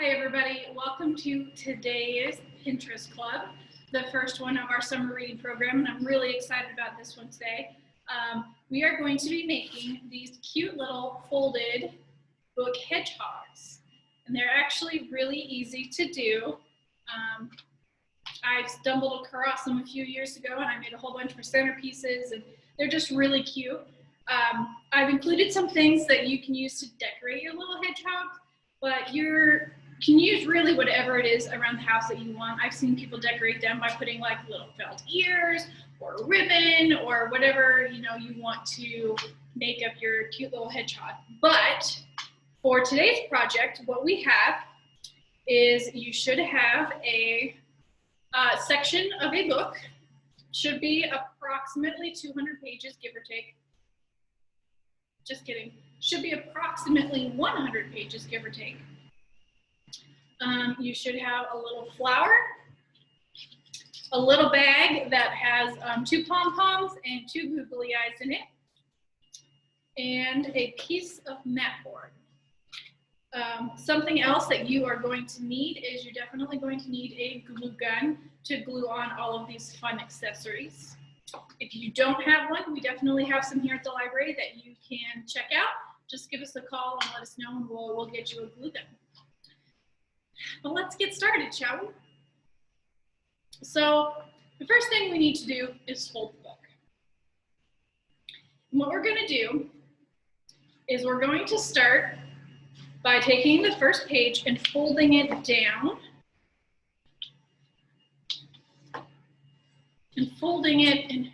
Hi everybody, welcome to today's Pinterest Club, the first one of our summer reading program, and I'm really excited about this one today. We are going to be making these cute little folded book hedgehogs, and they're actually really easy to do. I stumbled across them a few years ago and I made a whole bunch for centerpieces, and they're just really cute. I've included some things that you can use to decorate your little hedgehogs, but you can use really whatever it is around the house that you want. I've seen people decorate them by putting like little felt ears or ribbon or whatever you want to make up your cute little hedgehog. But for today's project, what we have is you should have a section of a book. Should be approximately 200 pages, give or take. Just kidding. Should be approximately 100 pages, give or take. You should have a little flower, a little bag that has 2 pom-poms and 2 googly eyes in it, and a piece of mat board. Something else that you are going to need is you're definitely going to need a glue gun to glue on all of these fun accessories. If you don't have one, we definitely have some here at the library that you can check out. Just give us a call and let us know, and we'll get you a glue gun. But let's get started, shall we? So the first thing we need to do is fold the book. And what we're going to do is we're going to start by taking the first page and folding it down and folding it in half.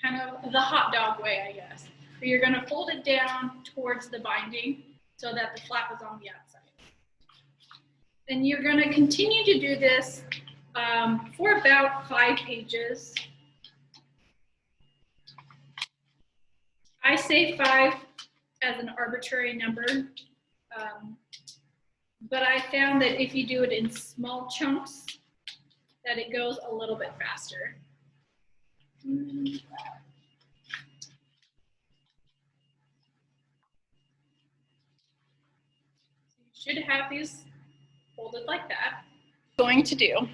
Kind of the hot dog way, I guess. But you're going to fold it down towards the binding so that the flap is on the outside. And you're going to continue to do this for about 5 pages. I say 5 as an arbitrary number, but I found that if you do it in small chunks, that it goes a little bit faster. You should have these folded like that. What you're going to do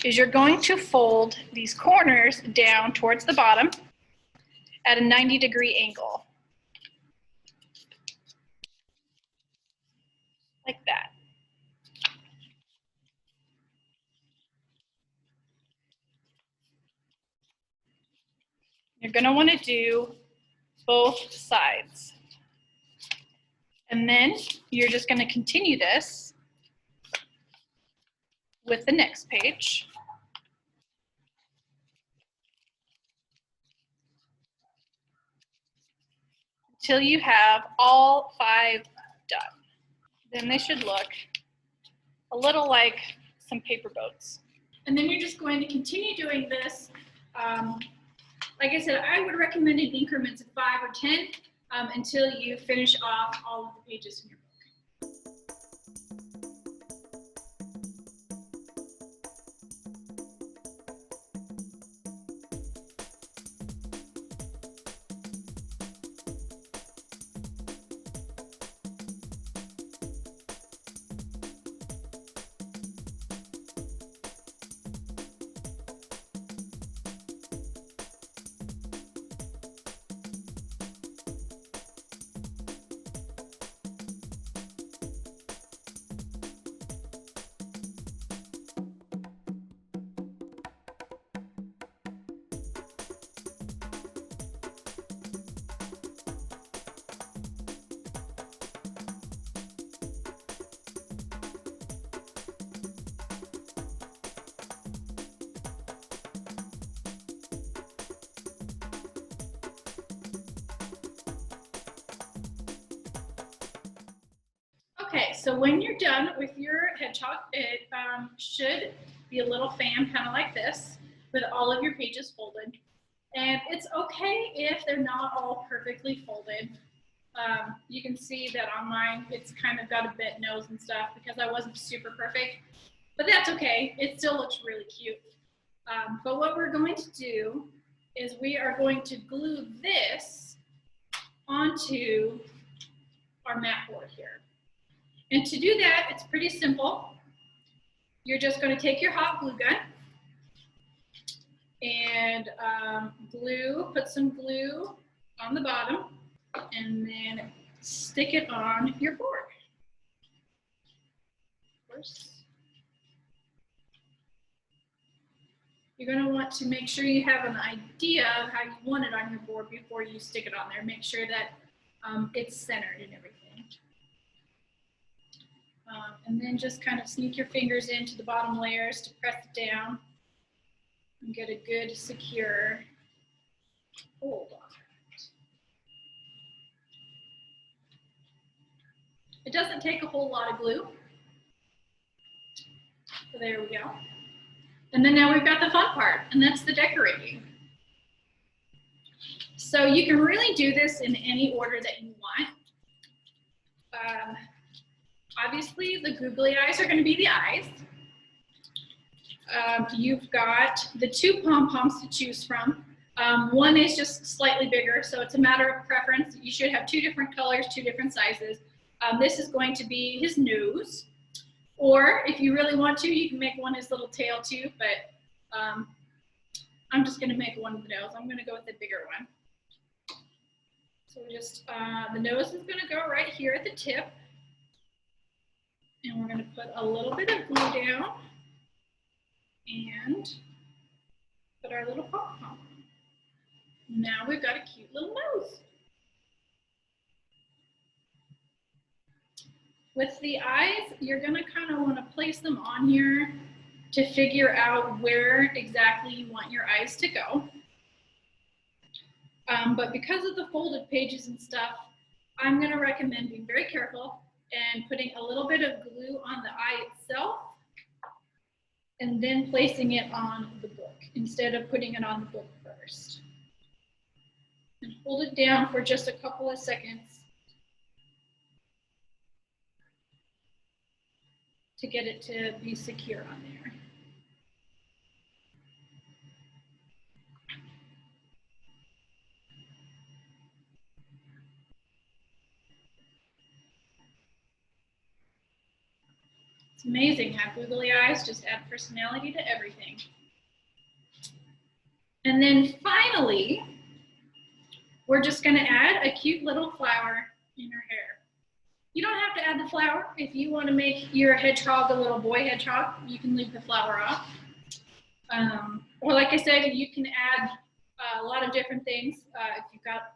is you're going to fold these corners down towards the bottom at a 90-degree angle. Like that. You're going to want to do both sides. And then you're just going to continue this with the next page. Until you have all 5 done. Then they should look a little like some paper boats. And then you're just going to continue doing this. Like I said, I would recommend in increments of 5 or 10 until you finish off all of the pages in your book. Okay, so when you're done with your hedgehog, it should be a little fan kind of like this with all of your pages folded. And it's okay if they're not all perfectly folded. You can see that on mine, it's kind of got a bent nose and stuff because I wasn't super perfect, but that's okay. It still looks really cute. But what we're going to do is we are going to glue this onto our mat board here. And to do that, it's pretty simple. You're just going to take your hot glue gun and put some glue on the bottom, and then stick it on your board. First, you're going to want to make sure you have an idea of how you want it on your board before you stick it on there. Make sure that it's centered and everything. And then just kind of sneak your fingers into the bottom layers to press it down and get a good secure hold on it. It doesn't take a whole lot of glue. So there we go. And then now we've got the fun part, and that's the decorating. So you can really do this in any order that you want. Obviously, the googly eyes are going to be the eyes. You've got the two pom-poms to choose from. One is just slightly bigger, so it's a matter of preference. You should have two different colors, two different sizes. This is going to be his nose. Or if you really want to, you can make one his little tail too, but I'm just going to make one of the nose. I'm going to go with the bigger one. So just, the nose is going to go right here at the tip. And we're going to put a little bit of glue down and put our little pom-pom. Now we've got a cute little nose. With the eyes, you're going to kind of want to place them on here to figure out where exactly you want your eyes to go. But because of the folded pages and stuff, I'm going to recommend being very careful and putting a little bit of glue on the eye itself and then placing it on the book instead of putting it on the book first. And hold it down for just a couple of seconds to get it to be secure on there. It's amazing how googly eyes just add personality to everything. And then finally, we're just going to add a cute little flower in her hair. You don't have to add the flower. If you want to make your hedgehog a little boy hedgehog, you can leave the flower off. Or like I said, you can add a lot of different things. If you've got,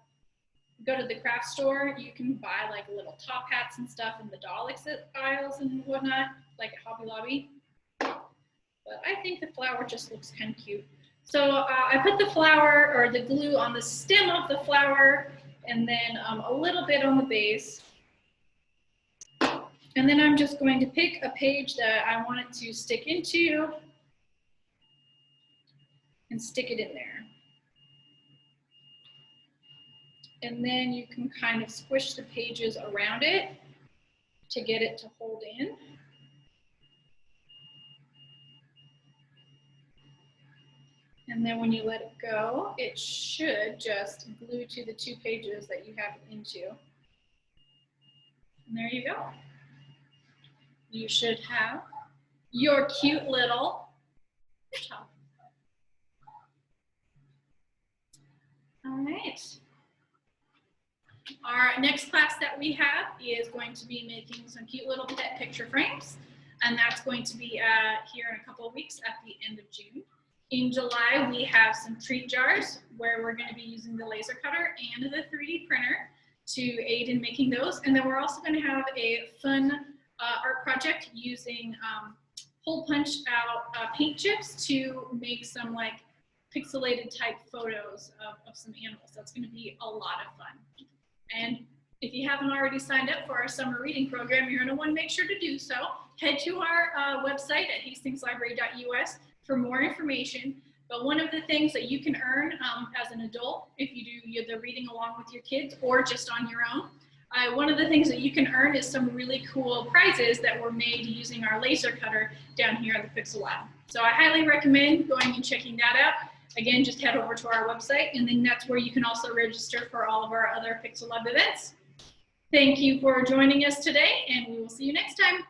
go to the craft store, you can buy like little top hats and stuff in the doll aisles and whatnot, like at Hobby Lobby. But I think the flower just looks kind of cute. So I put the flower or the glue on the stem of the flower and then a little bit on the base. And then I'm just going to pick a page that I want it to stick into and stick it in there. And then you can kind of squish the pages around it to get it to hold in. And then when you let it go, it should just glue to the two pages that you have it into. And there you go. You should have your cute little hedgehog. All right. Our next class that we have is going to be making some cute little pet picture frames. And that's going to be here in a couple of weeks at the end of June. In July, we have some treat jars where we're going to be using the laser cutter and the 3D printer to aid in making those. And then we're also going to have a fun art project using hole punched out paint chips to make some like pixelated type photos of some animals. That's going to be a lot of fun. And if you haven't already signed up for our summer reading program, you're going to want to make sure to do so. Head to our website at hastingslibrary.us for more information. But one of the things that you can earn as an adult, if you do the reading along with your kids or just on your own, one of the things that you can earn is some really cool prizes that were made using our laser cutter down here at the PIXLab. So I highly recommend going and checking that out. Again, just head over to our website, and then that's where you can also register for all of our other PIXLab events. Thank you for joining us today, and we will see you next time.